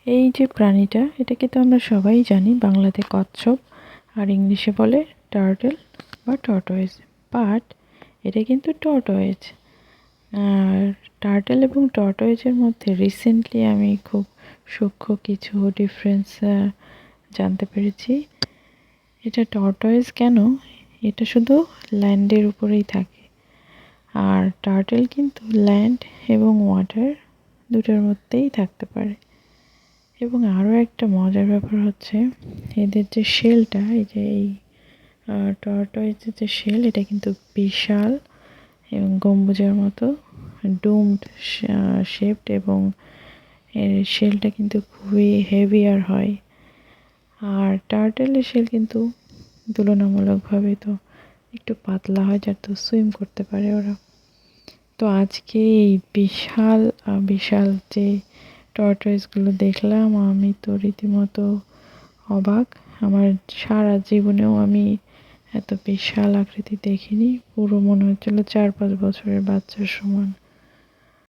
এই যে প্রাণীটা, এটাকে তো আমরা সবাই জানি, বাংলাতে কচ্ছপ আর ইংলিশে বলে টার্টল বা টর্টয়েজ। বাট এটা কিন্তু টর্টয়েজ। আর টার্টল এবং টর্টয়েজের মধ্যে রিসেন্টলি আমি খুব সূক্ষ্ম কিছু ডিফারেন্স জানতে পেরেছি। এটা টর্টয়েজ কেন, এটা শুধু ল্যান্ডের উপরেই থাকে, আর টার্টল কিন্তু ল্যান্ড এবং ওয়াটার দুটোর মধ্যেই থাকতে পারে। এবং আরও একটা মজার ব্যাপার হচ্ছে এদের যে শেলটা, এই টর্টয়েজের যে শেল, এটা কিন্তু বিশাল এবং গম্বুজের মতো ডুমড শেপড, এবং এর শেলটা কিন্তু খুবই হেভিয়ার হয়। আর টার্টলের শেল কিন্তু তুলনামূলকভাবে তো একটু পাতলা হয়, যাতে সুইম করতে পারে ওরা। তো আজকে এই বিশাল বিশাল যে টর্টয়েজগুলো দেখলাম, আমি তো রীতিমতো অবাক। আমার সারা জীবনেও আমি এত বিশাল আকৃতি দেখিনি। পুরো মনে হচ্ছিল 4-5 বছরের বাচ্চার সমান।